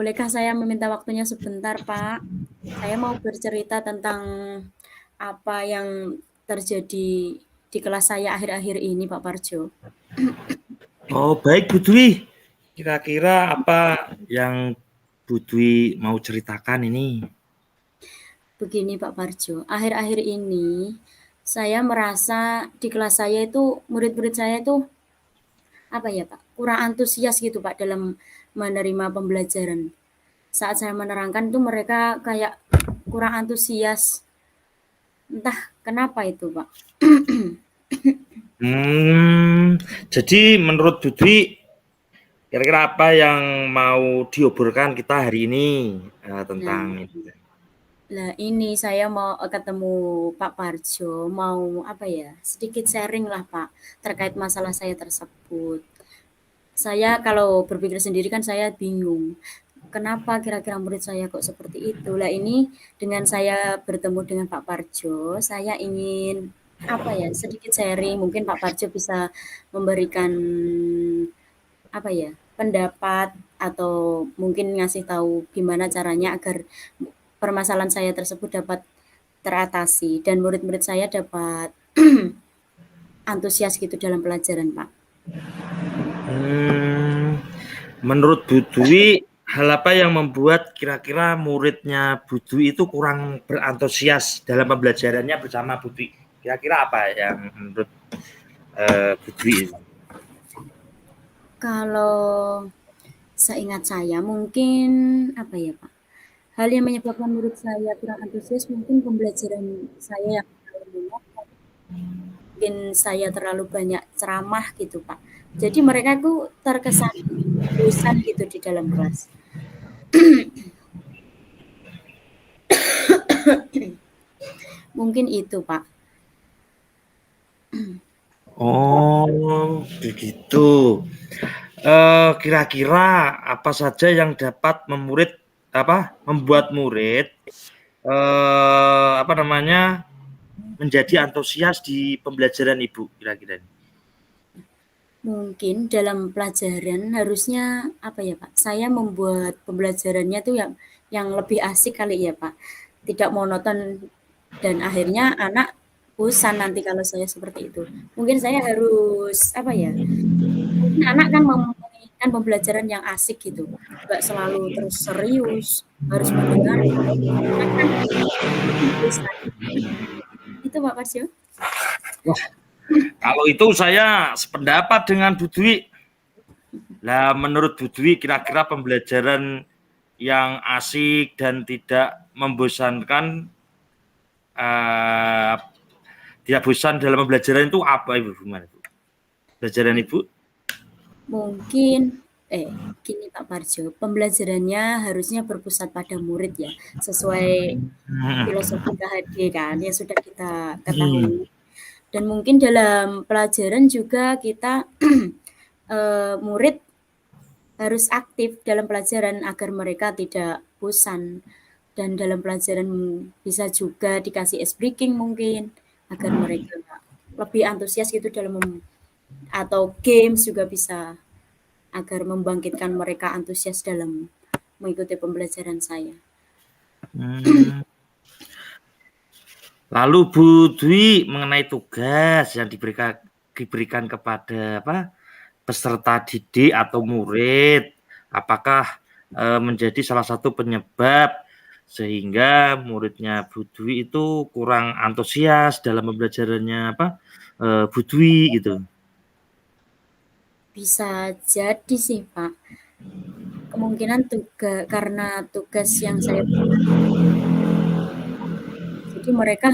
Bolehkah saya meminta waktunya sebentar, Pak? Saya mau bercerita tentang apa yang terjadi di kelas saya akhir-akhir ini, Pak Parjo. Oh, baik Bu Dwi. Kira-kira apa yang Bu Dwi mau ceritakan ini? Begini, Pak Parjo, akhir-akhir ini saya merasa di kelas saya itu murid-murid saya itu apa ya, Pak, kurang antusias gitu, Pak, dalam menerima pembelajaran. Saat saya menerangkan itu mereka kayak kurang antusias. Entah kenapa itu, Pak. Jadi menurut Bu Dwi, kira-kira apa yang mau diobrolkan kita hari ini tentang Nah, ini? Nah, ini saya mau ketemu Pak Parjo, mau apa ya, sedikit sharing lah Pak, terkait masalah saya tersebut. Saya kalau berpikir sendiri kan saya bingung, kenapa kira-kira murid saya kok seperti itu. Lah ini dengan saya bertemu dengan Pak Parjo, saya ingin apa ya, sedikit sharing, mungkin Pak Parjo bisa memberikan apa ya, pendapat atau mungkin ngasih tahu gimana caranya agar permasalahan saya tersebut dapat teratasi dan murid-murid saya dapat antusias gitu dalam pelajaran, Pak. Menurut Bu Dwi, hal apa yang membuat kira-kira muridnya Bu Dwi itu kurang berantusias dalam pembelajarannya bersama Bu Dwi? Kira-kira apa yang menurut Bu Dwi? Kalau seingat saya mungkin apa ya, Pak? Hal yang menyebabkan murid saya kurang antusias mungkin pembelajaran saya yang terlalu monoton, mungkin saya terlalu banyak ceramah gitu, Pak. Jadi mereka tuh terkesan bosan gitu di dalam kelas. Mungkin itu, Pak. Oh, begitu. Kira-kira apa saja yang dapat membuat murid apa namanya menjadi antusias di pembelajaran Ibu kira-kira? Mungkin dalam pelajaran harusnya apa ya, Pak, saya membuat pembelajarannya tuh yang lebih asik kali ya, Pak. Tidak monoton dan akhirnya anak bosan nanti kalau saya seperti itu. Mungkin saya harus apa ya, mungkin anak kan menginginkan pembelajaran yang asik gitu, nggak selalu terus serius, harus mendengarkan, kan bosan. Itu Pak Marsio. Wah, kalau itu saya sependapat dengan Bu Dwi. Lah menurut Bu Dwi kira-kira pembelajaran yang asik dan tidak membosankan tidak bosan dalam pembelajaran itu apa Ibu? Gimana Ibu? Pembelajaran Ibu? Mungkin gini Pak Parjo, pembelajarannya harusnya berpusat pada murid ya, sesuai filosofi KHD kan yang sudah kita ketahui. Dan mungkin dalam pelajaran juga kita murid harus aktif dalam pelajaran agar mereka tidak bosan. Dan dalam pelajaran bisa juga dikasih ice breaking mungkin agar mereka lebih antusias gitu dalam atau games juga bisa agar membangkitkan mereka antusias dalam mengikuti pembelajaran saya. Lalu Bu Dwi mengenai tugas yang diberikan kepada peserta didik atau murid, apakah menjadi salah satu penyebab sehingga muridnya Bu Dwi itu kurang antusias dalam pembelajarannya Bu Dwi gitu? Bisa jadi sih Pak. Kemungkinan karena tugas yang saya berikan jadi mereka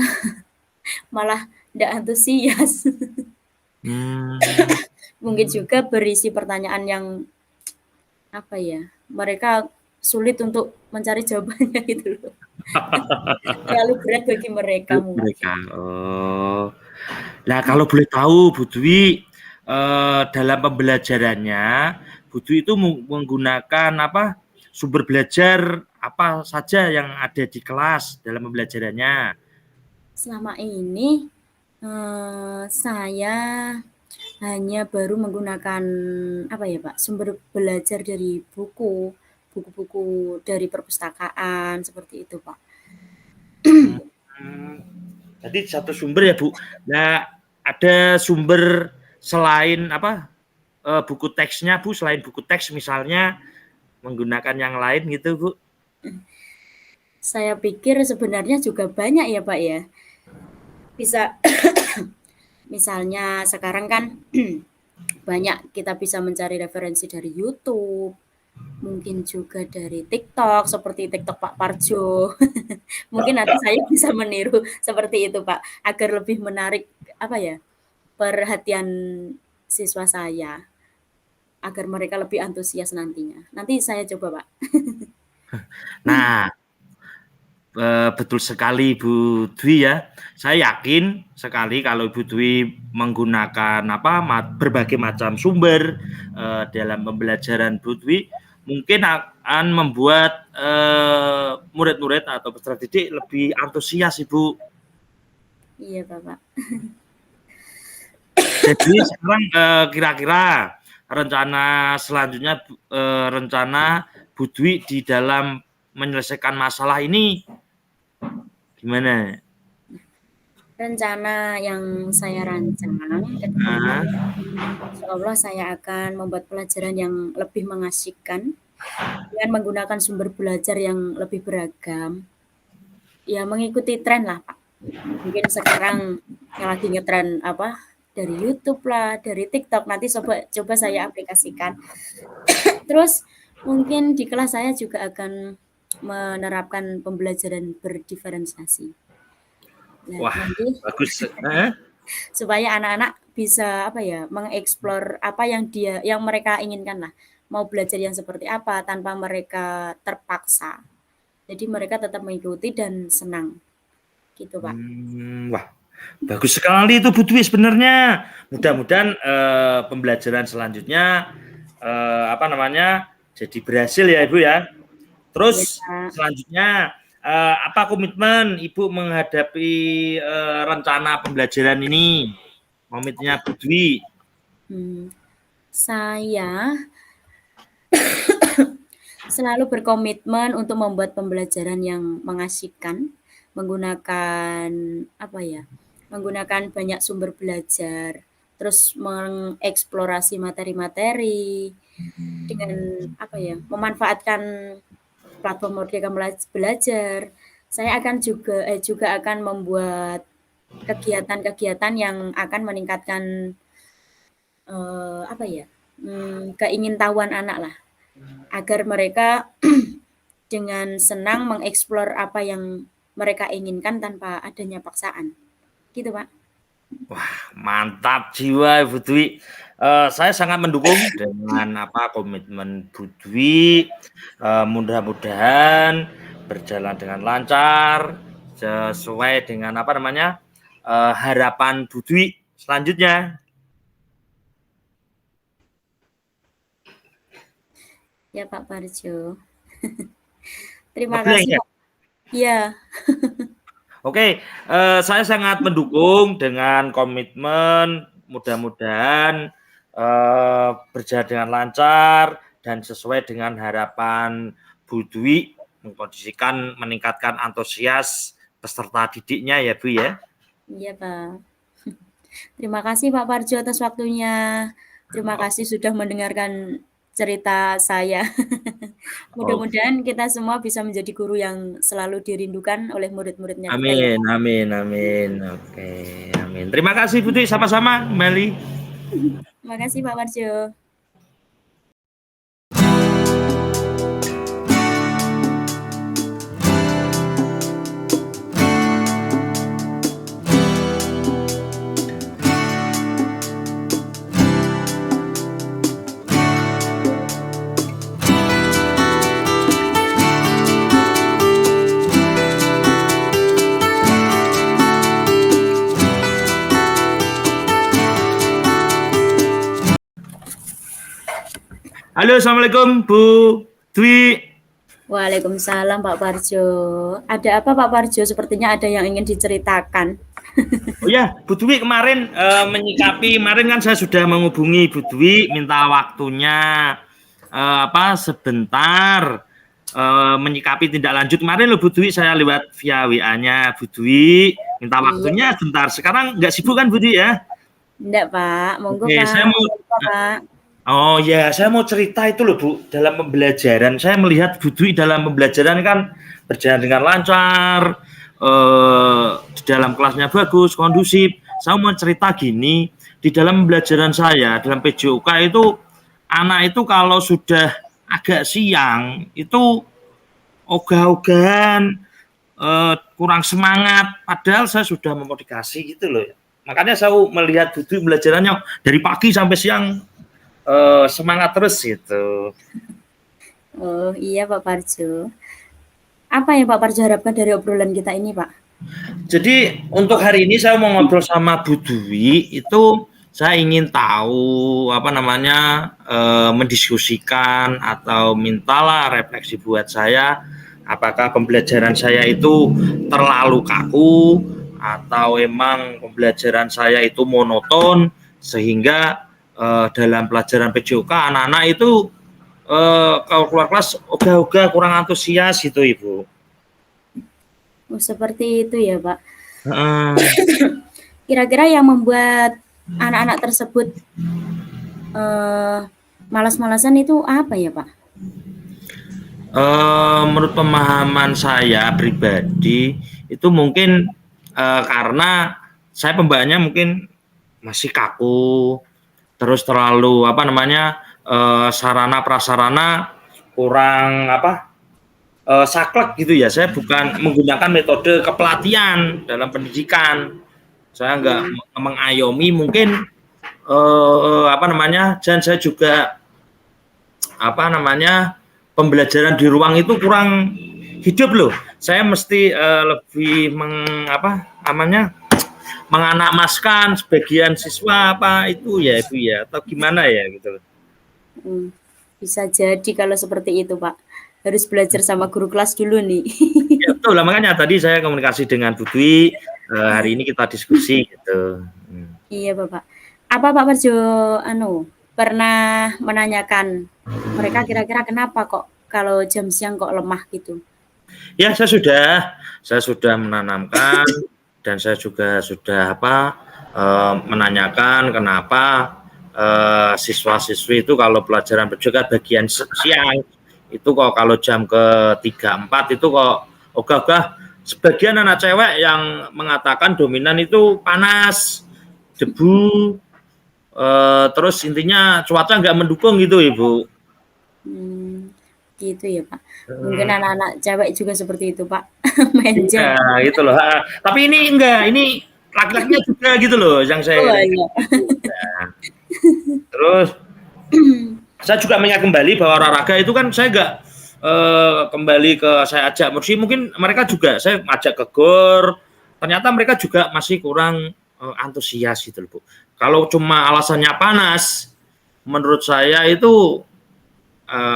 malah tidak antusias. Mungkin juga berisi pertanyaan yang apa ya, mereka sulit untuk mencari jawabannya gitu loh. Terlalu berat bagi mereka Mereka. mungkin. Oh. Nah, kalau boleh tahu Bu Dwi dalam pembelajarannya Bu Dwi itu menggunakan sumber belajar apa saja yang ada di kelas dalam pembelajarannya? Selama ini saya hanya baru menggunakan apa ya Pak, sumber belajar dari buku, buku-buku dari perpustakaan, seperti itu, Pak. Jadi satu sumber ya, Bu. Nah, ada sumber selain buku teksnya, Bu, selain buku teks misalnya menggunakan yang lain gitu, Bu? Saya pikir sebenarnya juga banyak ya, Pak, ya. Bisa misalnya sekarang kan banyak kita bisa mencari referensi dari YouTube, mungkin juga dari TikTok, seperti TikTok Pak Parjo. Mungkin nanti saya bisa meniru seperti itu, Pak, agar lebih menarik perhatian siswa saya, agar mereka lebih antusias nantinya. Nanti saya coba, Pak. Nah, betul sekali Bu Dwi ya. Saya yakin sekali kalau Ibu Dwi menggunakan berbagai macam sumber dalam pembelajaran Bu Dwi, mungkin akan membuat murid-murid atau peserta didik lebih antusias, Ibu. Iya, Bapak. Jadi sekarang kira-kira rencana selanjutnya, rencana Bu Dwi di dalam menyelesaikan masalah ini gimana? Rencana yang saya rancang ke depannya, insya Allah saya akan membuat pelajaran yang lebih mengasyikan dengan menggunakan sumber belajar yang lebih beragam. Ya mengikuti tren lah, Pak. Mungkin sekarang yang lagi ngetren dari YouTube lah, dari TikTok, nanti coba saya aplikasikan. Terus mungkin di kelas saya juga akan menerapkan pembelajaran berdiferensiasi. Nah, Wah, nanti bagus. supaya anak-anak bisa mengeksplor apa yang mereka inginkan lah. Mau belajar yang seperti apa tanpa mereka terpaksa. Jadi mereka tetap mengikuti dan senang. Gitu, Pak. Wah, bagus sekali itu Bu Dwi sebenarnya. Mudah-mudahan pembelajaran selanjutnya jadi berhasil ya Ibu ya. Iya, Terus Pak. selanjutnya apa komitmen Ibu menghadapi rencana pembelajaran ini? Komitmennya Bu Dwi. Saya selalu berkomitmen untuk membuat pembelajaran yang mengasyikan, menggunakan menggunakan banyak sumber belajar, terus mengeksplorasi materi-materi dengan memanfaatkan platform Merdeka Belajar. Saya akan juga akan membuat kegiatan-kegiatan yang akan meningkatkan keingintahuan anak lah, agar mereka dengan senang mengeksplor apa yang mereka inginkan tanpa adanya paksaan. Gitu, Pak. Wah, mantap jiwa Bu Dwi. Saya sangat mendukung dengan komitmen Bu Dwi. Mudah-mudahan berjalan dengan lancar sesuai dengan harapan Bu Dwi selanjutnya. Ya, Pak Parjo. Terima Ngebleng kasih, ya? Pak. Iya. Oke, saya sangat mendukung dengan komitmen. Mudah-mudahan berjalan dengan lancar dan sesuai dengan harapan Bu Dwi, mengkondisikan meningkatkan antusias peserta didiknya ya Bu ya. Iya, Pak. Terima kasih Pak Parjo atas waktunya. Terima kasih sudah mendengarkan cerita saya. Mudah-mudahan kita semua bisa menjadi guru yang selalu dirindukan oleh murid-muridnya kita ya, Amin, Pak. amin, amin. Oke, amin. Terima kasih Bu Dwi, sama-sama kembali. Terima kasih Pak Parjo. Halo, assalamualaikum Bu Dwi. Waalaikumsalam Pak Parjo. Ada apa Pak Parjo? Sepertinya ada yang ingin diceritakan. Oh ya, Bu Dwi kemarin kemarin kan saya sudah menghubungi Bu Dwi minta waktunya sebentar menyikapi tindak lanjut. Kemarin loh Bu Dwi saya lewat via WA-nya Bu Dwi, minta Iya. waktunya sebentar. Sekarang nggak sibuk kan Bu Dwi ya? Enggak, Pak. Monggo, Oke, Pak. saya mau Apa, Pak? oh ya, saya mau cerita itu loh Bu, dalam pembelajaran saya melihat Bu Dwi dalam pembelajaran kan berjalan dengan lancar, di dalam kelasnya bagus, kondusif. Saya mau cerita gini, di dalam pembelajaran saya dalam PJOK itu anak itu kalau sudah agak siang itu ogah-ogahan, kurang semangat, padahal saya sudah memotivasi gitu loh. Makanya saya melihat Bu Dwi pembelajarannya dari pagi sampai siang semangat terus gitu. Oh, iya Pak Parjo. Apa yang Pak Parjo harapkan dari obrolan kita ini, Pak? Jadi untuk hari ini saya mau ngobrol sama Bu Dwi itu saya ingin tahu apa namanya mendiskusikan atau mintalah refleksi buat saya apakah pembelajaran saya itu terlalu kaku atau emang pembelajaran saya itu monoton sehingga dalam pelajaran PJOK anak-anak itu kalau keluar kelas ogah-ogah kurang antusias gitu Ibu. Oh, seperti itu ya, Pak. Heeh. Kira-kira yang membuat anak-anak tersebut malas-malasan itu apa ya, Pak? Menurut pemahaman saya pribadi itu mungkin karena saya pembawaannya mungkin masih kaku, terus terlalu apa namanya sarana prasarana kurang saklek gitu ya. Saya bukan menggunakan metode kepelatihan dalam pendidikan. Saya nggak mengayomi mungkin apa namanya, dan saya juga apa namanya pembelajaran di ruang itu kurang hidup loh. Saya mesti lebih menganamaskan sebagian siswa apa itu ya Ibu ya atau gimana ya gitu. Bisa jadi kalau seperti itu, Pak. Harus belajar sama guru kelas dulu nih. Ya betul lah makanya tadi saya komunikasi dengan Bu Dwi hari ini kita diskusi gitu. Iya, Bapak. Apa Pak Parjo pernah menanyakan mereka kira-kira kenapa kok kalau jam siang kok lemah gitu? Ya saya sudah menanamkan dan saya juga sudah menanyakan kenapa siswa-siswi itu kalau pelajaran berjaga bagian siang itu kok kalau jam ke 3-4 itu kok ogah-ogah sebagian anak cewek yang mengatakan dominan itu panas, debu, terus intinya cuaca nggak mendukung gitu Ibu. Gitu ya Pak. Mungkin anak-anak cewek juga seperti itu Pak. Main jam. Iya gitu loh. Tapi ini enggak, ini laki-lakinya juga gitu loh yang saya Oh kira iya. nah, terus saya juga mengingat kembali bahwa olahraga itu kan saya enggak kembali ke saya ajak mungkin mereka juga saya ajak ke GOR ternyata mereka juga masih kurang antusias gitu loh Bu. Kalau cuma alasannya panas menurut saya itu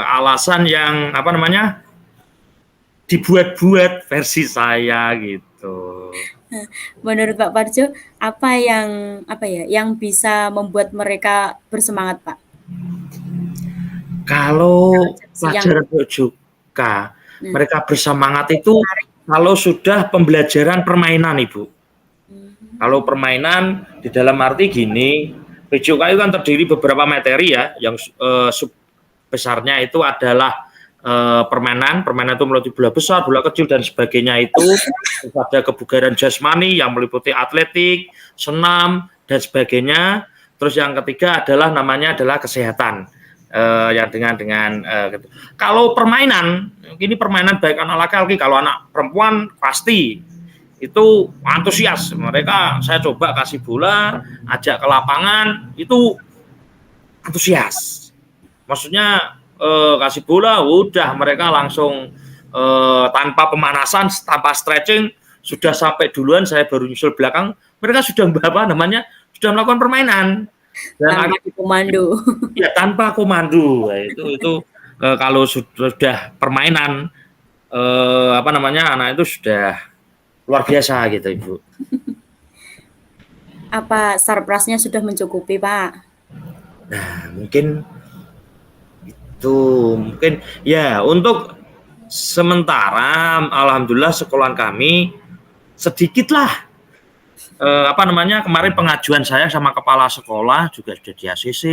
alasan yang apa namanya dibuat-buat versi saya gitu. Menurut Pak Parjo, yang bisa membuat mereka bersemangat, Pak? Kalau Siang. pelajaran PJOK, mereka bersemangat itu kalau sudah pembelajaran permainan, Ibu. Kalau permainan di dalam arti gini, PJOK itu kan terdiri beberapa materi ya, yang besarnya itu adalah permainan itu meliputi bola besar, bola kecil dan sebagainya itu. Terus ada kebugaran jasmani yang meliputi atletik, senam dan sebagainya. Terus yang ketiga namanya adalah kesehatan. Yang dengan kalau permainan ini permainan baik anak laki-laki kalau anak perempuan pasti itu antusias mereka saya coba kasih bola ajak ke lapangan itu antusias maksudnya kasih bola udah mereka langsung tanpa pemanasan tanpa stretching sudah sampai duluan saya baru nyusul belakang mereka sudah sudah melakukan permainan dan tanpa komando. Ya tanpa komando itu kalau sudah permainan anak itu sudah luar biasa gitu Ibu. Apa surprise-nya sudah mencukupi Pak? Nah mungkin Itu mungkin ya untuk sementara alhamdulillah sekolahan kami sedikitlah apa namanya kemarin pengajuan saya sama kepala sekolah juga sudah di ACC,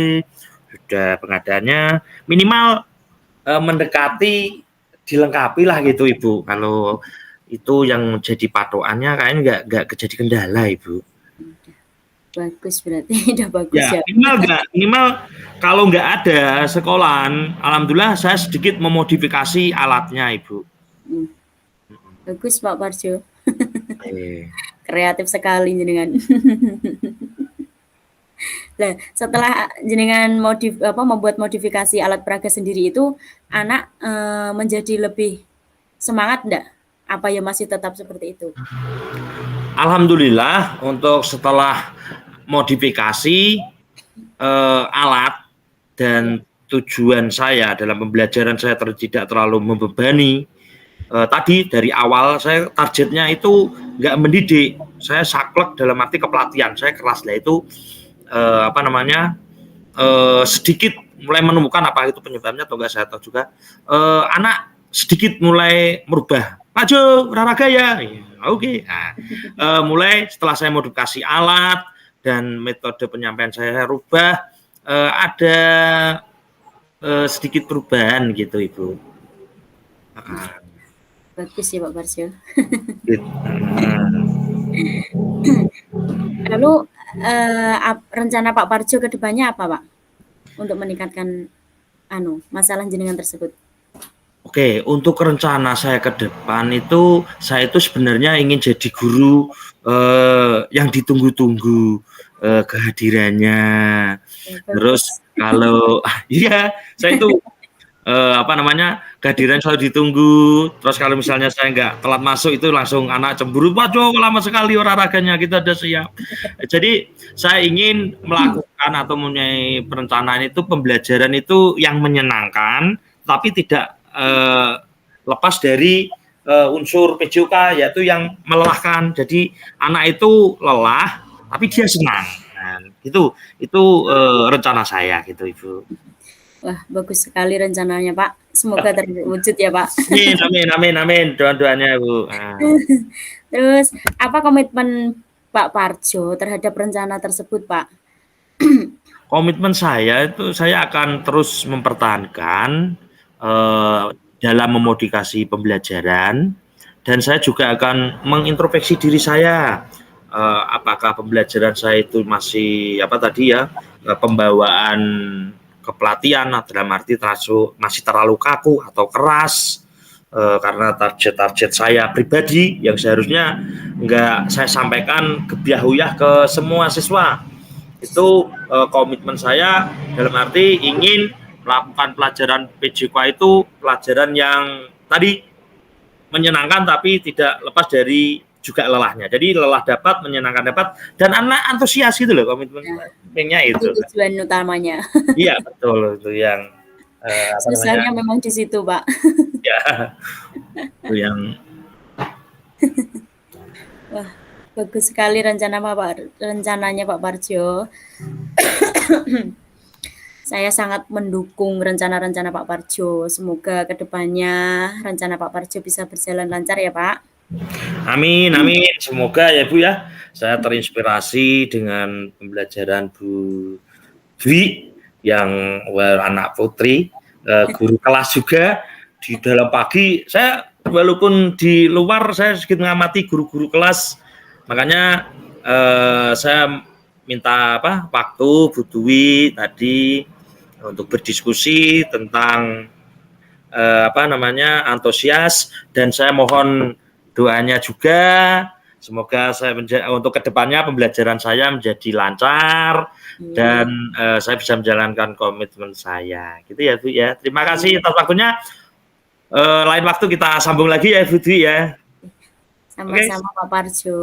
sudah pengadaannya minimal mendekati dilengkapi lah gitu Ibu. Kalau itu yang jadi patokannya kayaknya nggak jadi kendala Ibu. Bagus berarti udah bagus Ya ya. minimal kalau nggak ada sekolahan, alhamdulillah saya sedikit memodifikasi alatnya Ibu. Hmm. Bagus Pak Parjo. Eh. Kreatif sekali jenengan. Nah, setelah jenengan membuat modifikasi alat peraga sendiri itu, anak menjadi lebih semangat enggak? Apa ya masih tetap seperti itu? Alhamdulillah untuk setelah modifikasi alat dan tujuan saya dalam pembelajaran saya tidak terlalu membebani. Tadi dari awal saya targetnya itu nggak mendidik, saya saklek dalam arti kepelatihan, saya keras lah itu apa namanya sedikit mulai menemukan apa itu penyebabnya atau enggak saya tahu juga anak sedikit mulai merubah maju olahraga ya oke. Nah, mulai setelah saya modifikasi alat dan metode penyampaian saya rubah ada sedikit perubahan gitu Ibu. Bagus sih Pak Parjo. Gitu. Lalu rencana Pak Parjo ke depannya apa Pak? Untuk meningkatkan masalah jenengan tersebut. Oke, untuk rencana saya ke depan itu, saya itu sebenarnya ingin jadi guru yang ditunggu-tunggu kehadirannya. Terus kalau iya, saya itu apa namanya kehadiran selalu ditunggu. Terus kalau misalnya saya nggak telat masuk itu langsung anak cemburu, waduh lama sekali olahraganya kita udah siap. Jadi saya ingin melakukan atau mempunyai perencanaan itu pembelajaran itu yang menyenangkan, tapi tidak lepas dari unsur PJOK yaitu yang melelahkan. Jadi anak itu lelah, tapi dia senang. Nah, itu rencana saya gitu Ibu. Wah, bagus sekali rencananya Pak. Semoga terwujud ya Pak. Amin. Doa-doanya Bu. Terus apa komitmen Pak Parjo terhadap rencana tersebut Pak? Komitmen saya itu saya akan terus mempertahankan dalam memodifikasi pembelajaran dan saya juga akan mengintrospeksi diri saya. Apakah pembelajaran saya itu masih apa tadi ya pembawaan kepelatihan dalam arti masih terlalu kaku atau keras karena target saya pribadi yang seharusnya nggak saya sampaikan gebiah-uyah ke semua siswa itu komitmen saya dalam arti ingin melakukan pelajaran PJK itu pelajaran yang tadi menyenangkan tapi tidak lepas dari juga lelahnya. Jadi lelah dapat, menyenangkan dapat, dan anak antusias gitu loh komitmennya itu. Tujuan utamanya. Iya betul itu yang susahnya memang di situ Pak. Ya itu yang. Wah, bagus sekali rencananya Pak Parjo. Saya sangat mendukung rencana-rencana Pak Parjo. Semoga kedepannya rencana Pak Parjo bisa berjalan lancar ya Pak. Amin. Semoga ya Bu ya. Saya terinspirasi dengan pembelajaran Bu Dwi yang anak putri, guru kelas juga di dalam pagi. Saya walaupun di luar saya sedikit mengamati guru-guru kelas. Makanya saya minta waktu Bu Dwi tadi untuk berdiskusi tentang antusias dan saya mohon doanya juga semoga untuk kedepannya pembelajaran saya menjadi lancar dan saya bisa menjalankan komitmen saya gitu ya Bu ya. Terima kasih atas waktunya. Lain waktu kita sambung lagi ya Bu Dwi ya. Sama-sama Pak Parjo.